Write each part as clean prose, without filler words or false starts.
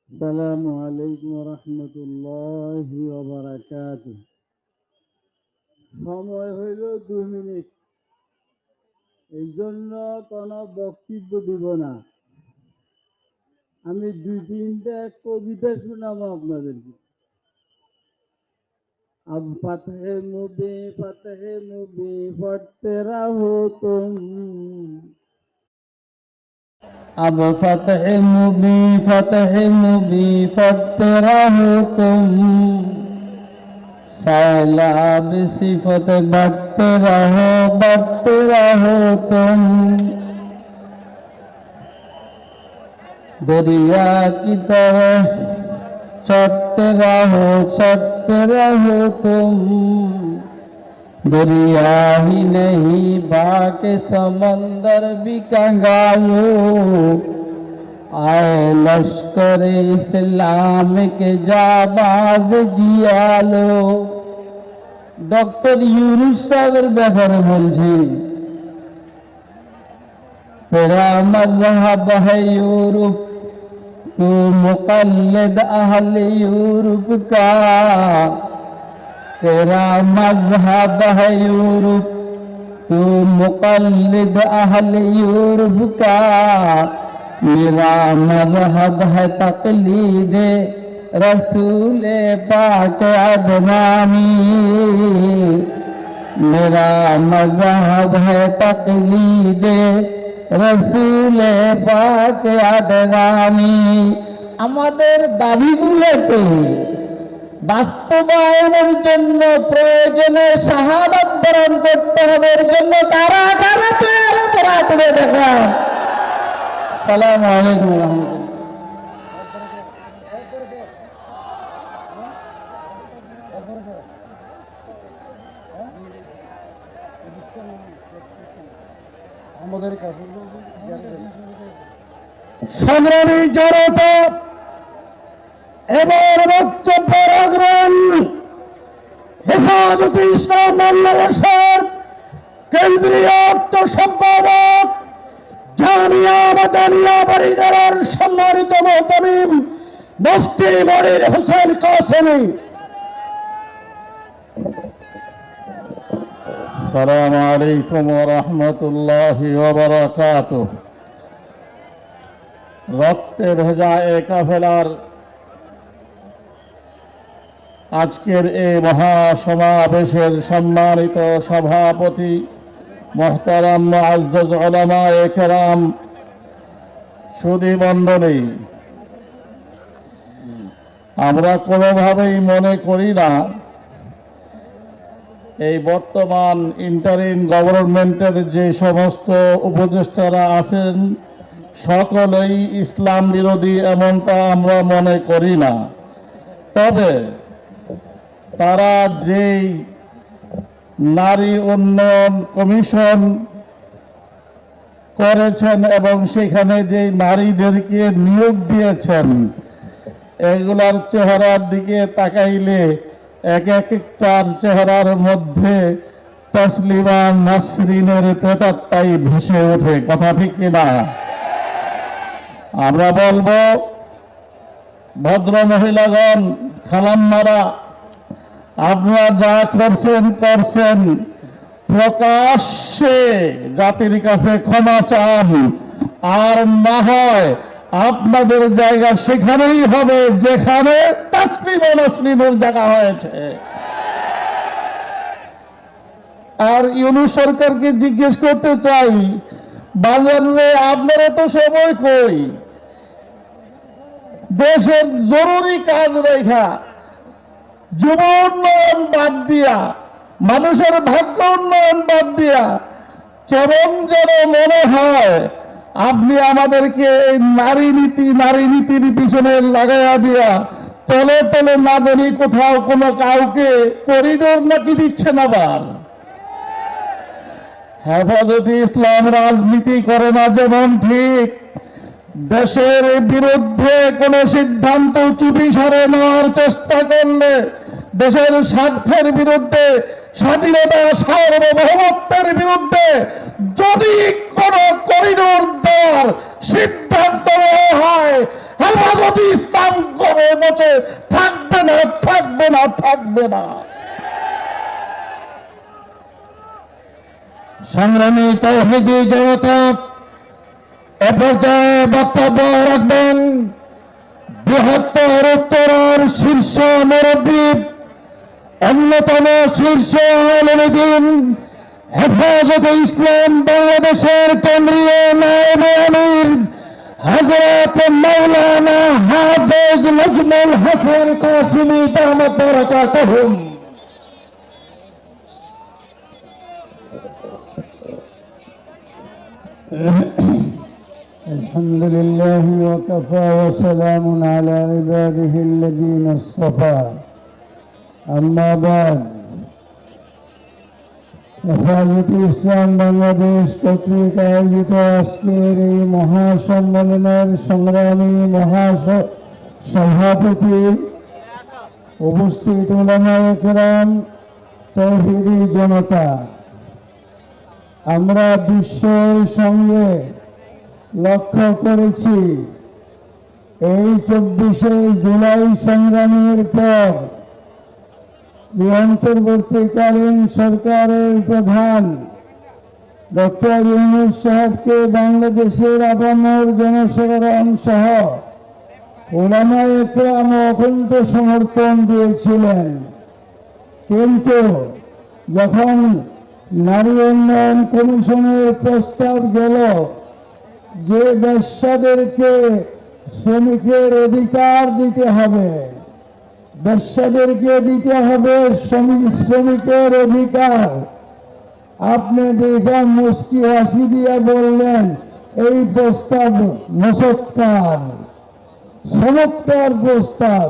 আসসালামু আলাইকুম রহমতুল্লাহি ওয়া বারাকাতুহু। সময় হইল 2 মিনিট, এই জন্য কোনো বক্তব্য দিব না। আমি 2-3টা কবিতা শোনাবো আপনাদেরকে। अब फतह मुबी पढ़ते रहो तुम। अब फतह मुबी पढ़ते रहो तुम। सैलाब सिफत बढ़ते रहो तुम। दरिया की तरह चढ़ते रहो तुम। दरिया ही नहीं बाके समंदर भी कंगालो। आए लश्कर इस्लाम के जाबाज जियालो। डॉक्टर यूनुस साहेবের ব্যাপারে বলছি, तेरा मजहब है यूरोप, तू मुकल्लिद अहल यूरोप का। तेरा मजहब है यूरोप, तू मुकल्लिद अहल यूरोप का। मेरा मजहब है तकलीद रसूल पाक अदनानी। मेरा मजहब है तकलीद रसूल पाक अदनानी। আমাদের দাবিগুলোকে বাস্তবায়নের জন্য প্রয়োজনে শাহাদাত বরণ করতে হবে। এর জন্য কারা কারা করে দেখা। আসসালামু আলাইকুম রহমতুল্লাহ। সংগ্রামী জনতা, এবার বক্তব্য রাখবেন হেফাজতে ইসলাম বাংলাদেশের কেন্দ্রীয় অর্থ সম্পাদক জামিয়া মাদানিয়া বাড়িদারার সম্মানিত মুহতামিম মুফতি মনির হোসেন কাসেমি। আসসালামু আলাইকুম ওয়া রাহমাতুল্লাহি ওয়া বারাকাতুহু। রক্তে ভেজা এ কাফেলার আজকের এই মহাসমাবেশের সম্মানিত সভাপতি মোহতারাম মুআজ্জাজ উলামায়ে কেরাম, সুধী মণ্ডলী, আমরা কোনোভাবেই মনে করি না এই বর্তমান ইন্টারিম গভর্নমেন্টের যে সমস্ত উপদেষ্টারা আছেন সকলেই ইসলাম বিরোধী, এমনটা আমরা মনে করি না। তবে তারা যেই নারী উন্নয়ন কমিশন করেছেন এবং সেখানে যে নারীদেরকে নিয়োগ দিয়েছেন, এগুলার চেহারার দিকে তাকাইলে এক একটার চেহারার মধ্যে তসলিমা নাসরিনের প্রেতাত্মাই ভেসে ওঠে। কথা ঠিক কিনা? আমরা বলবো, ভদ্র মহিলাগণ, খালাম্মারা, আপনারা যা করছেন প্রকাশ্যে জাতির কাছে ক্ষমা চান, আর না হয় আপনাদের জায়গা সেখানেই হবে যেখানে তাসলিমা নাসরিনের জায়গা হয়েছে। আর ইউনূস সরকারকে জিজ্ঞেস করতে চাই, বাজারে আপনারা তো সময় কই? দেশের জরুরি কাজ রেখা, যুব উন্নয়ন বাদ দিয়া, মানুষের ভাগ্য উন্নয়ন বাদ দিয়া, কেমন যেন মনে হয় আপনি আমাদেরকে নারী নীতির পিছনে লাগাইয়া দিয়া তলে তলে না জানি কোথাও কোনো কাউকে করিডোর নাকি দিচ্ছেন। আবার হেফাজতে ইসলাম রাজনীতি করে না যেমন ঠিক, দেশের বিরুদ্ধে কোন সিদ্ধান্ত চুপিসারে নেওয়ার চেষ্টা করলে, দেশের স্বার্থের বিরুদ্ধে, স্বাধীনতা সার্বভৌমত্বের বিরুদ্ধে যদি কোন করিডোর দেওয়ার সিদ্ধান্ত হয়, হেফাজতে ইসলাম করে বসে থাকবে না, থাকবে না, থাকবে না। সংগ্রামী তাওহীদি জনতা, এ পর্যায়ে বক্তব্য রাখবেন বৃহত্তর উত্তরার শীর্ষ মুরব্বী, অন্যতম শীর্ষ আলেমে দ্বীন, হেফাজতে ইসলাম বাংলাদেশের কেন্দ্রীয় নায়েবে আমির হযরত মাওলানা হাফেজ নজমুল হাসান কাসেমী দামাত বারাকাতুহুম। الحمد لله وكفى وسلام على عباده الذين اصطفى أما بعد হেফাজতে ইসলাম বাংলাদেশ কর্তৃক আয়োজিত আজকের এই মহাসম্মেলনের সংগ্রামী সভাপতি, উপস্থিত উলামায়ে কেরাম, তাওহীদি জনতা, আমরা বিশ্বের সঙ্গে লক্ষ্য করেছি এই 24শে জুলাই সংগ্রামের পর যে অন্তর্বর্তীকালীন সরকারের প্রধান ডক্টর ইউনূস সাহেবকে বাংলাদেশের আপামর জনসাধারণ সহ উলামায়ে কেরাম অকুণ্ঠ সমর্থন দিয়েছিলেন। কিন্তু যখন নারী উন্নয়ন কমিশনের প্রস্তাব গেল যে বেশ্যাদেরকে শ্রমিকের অধিকার দিতে হবে, বেশ্যাদেরকে দিতে হবে শ্রমিকের অধিকার, আপনি দেখা মুস্কি হাসি দিয়ে বললেন এই প্রস্তাব মুসক্কার, চমৎকার প্রস্তাব।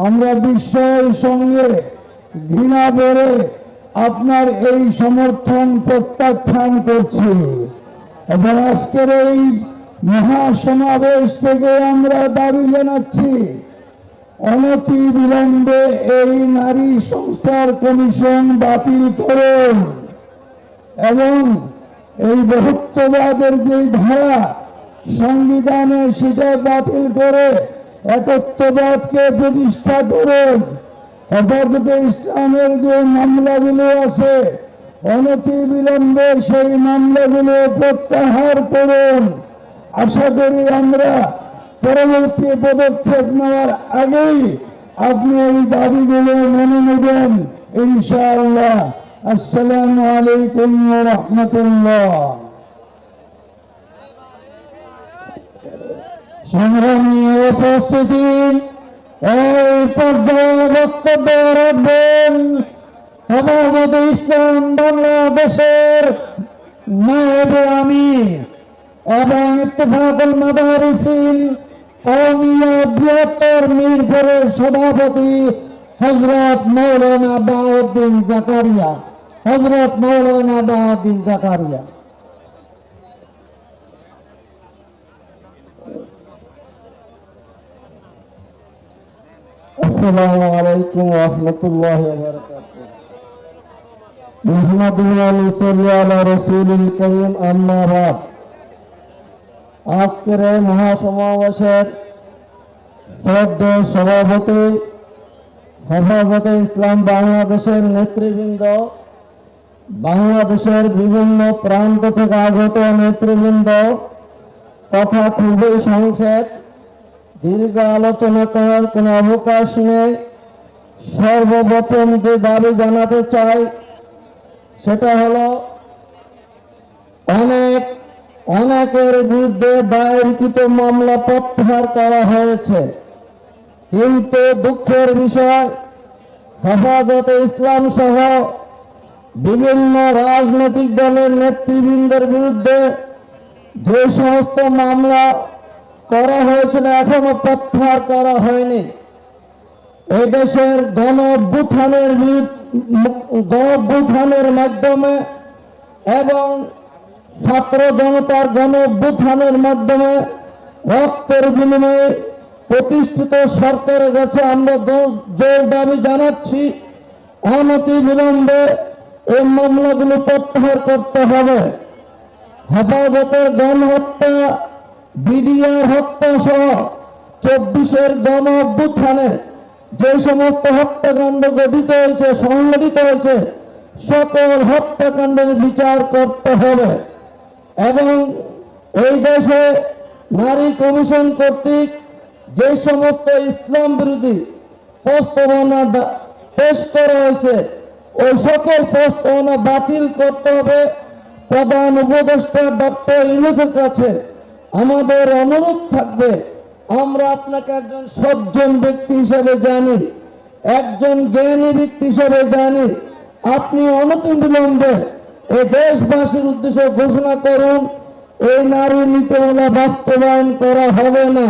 আমরা বিশ্বের সঙ্গে ঘৃণা করে আপনার এই সমর্থন প্রত্যাখ্যান করছি এবং আজকের এই মহাসমাবেশ থেকে আমরা দাবি জানাচ্ছি অনতি বিলম্বে এই নারী সংস্কার কমিশন বাতিল করুন এবং এই বহুত্ববাদের যে ধারা সংবিধানে সেটা বাতিল করে একত্ববাদকে প্রতিষ্ঠা করুন। হেফাজতে ইসলামের যে মামলাগুলো আছে অনতি বিলম্বে সেই মামলাগুলো প্রত্যাহার করুন। আশা করি আমরা পরবর্তী পদক্ষেপ নেওয়ার আগেই আপনি এই দাবিগুলো মেনে নেবেন ইনশাআল্লাহ। আসসালামু আলাইকুম ওয়া রাহমাতুল্লাহ। সংগ্রামী উপস্থিতি, এই পর্যায়ে বক্তব্য রাখবেন হেফাজতে ইসলাম বাংলাদেশের নায়েবে আমির এবং ইত্তেফাকুল মাদারিসিন কওমিয়া বৃহত্তর মিরপুরের সভাপতি হযরত মাওলানা বাহাউদ্দিন জাকারিয়া। হযরত মাওলানা বাহাউদ্দিন জাকারিয়া। আসসালামু আলাইকুম ওয়া রাহমাতুল্লাহি ওয়া বারাকাতুহু। মুহাম্মাদুর রাসূলুল্লাহ আলা রাসূলিল কারীম, আম্মা বাদ। আজকের এই মহাসমাবেশের শ্রদ্ধেয় সভাপতি, হেফাজতে ইসলাম বাংলাদেশের নেতৃবৃন্দ, বাংলাদেশের বিভিন্ন প্রান্ত থেকে আগত নেতৃবৃন্দ, কথা খুবই সংক্ষেপ, দীর্ঘ আলোচনা করার কোনো অবকাশ নেই। সর্বপ্রথম যে দাবি জানাতে চাই সেটা হলো অনেকের বিরুদ্ধে দায়েরকৃত মামলা প্রত্যাহার করা হয়েছে, কিন্তু দুঃখের বিষয় হেফাজতে ইসলাম সহ বিভিন্ন রাজনৈতিক দলের নেতৃবৃন্দের বিরুদ্ধে যে সমস্ত মামলা করা হয়েছিল এখনো প্রত্যাহার করা হয়নি। এদেশের গণ অভ্যুত্থানের মাধ্যমে এবং ছাত্র জনতার গণ অভ্যুত্থানের মাধ্যমে রক্তের বিনিময়ে প্রতিষ্ঠিত সরকারের কাছে আমরা জোর দাবি জানাচ্ছি অনতি বিলম্বে এই মামলাগুলো প্রত্যাহার করতে হবে। হেফাজতের গণহত্যা, বিডিআর হত্যা সহ 24-এর গণ অভ্যুত্থানে যে সমস্ত হত্যাকাণ্ড গঠিত হয়েছে, সংঘটিত হয়েছে, সকল হত্যাকাণ্ডের বিচার করতে হবে এবং এই দেশে নারী কমিশন কর্তৃক যে সমস্ত ইসলাম বিরোধী প্রস্তাবনা পেশ করা হয়েছে ওই সকল প্রস্তাবনা বাতিল করতে হবে। প্রধান উপদেষ্টা ডক্টর ইউনূসের কাছে আমাদের অনুরোধ থাকবে, আমরা আপনাকে একজন সজ্জন ব্যক্তি হিসেবে জানি, একজন জ্ঞানী ব্যক্তি হিসেবে জানি, আপনি অনতিবিলম্বে এই দেশবাসীর উদ্দেশ্যে ঘোষণা করুন এই নারী নীতিমালা বাস্তবায়ন করা হবে না।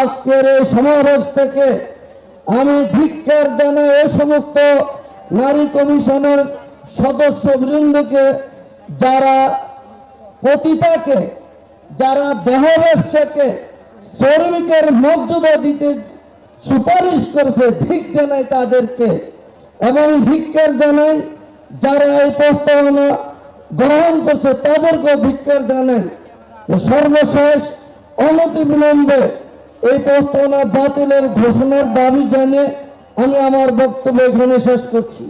আজকের এই সমাবেশ থেকে আমি ধিক্কার জানাই এই সমস্ত নারী কমিশনের সদস্য বৃন্দকে, যারা পতিতাকে, যারা দেহ ব্যবসাকে শ্রমিকের মর্যাদা দিতে সুপারিশ করেছে, ধিক জানাই তাদেরকে এবং ধিক্কার জানাই যারা এই প্রস্তাবনা গ্রহণ করছে তাদেরকেও ধিক্কার জানাই। সর্বশেষ অনতিবিলম্বে এই প্রস্তাবনা বাতিলের ঘোষণার দাবি জানিয়ে আমি আমার বক্তব্য এখানে শেষ করছি।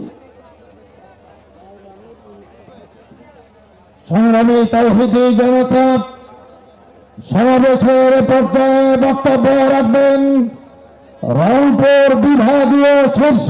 সংগ্রামী তাওহীদি জনতা, সমাবেশের পর্যায়ে বক্তব্য রাখবেন রংপুর বিভাগীয় শীর্ষ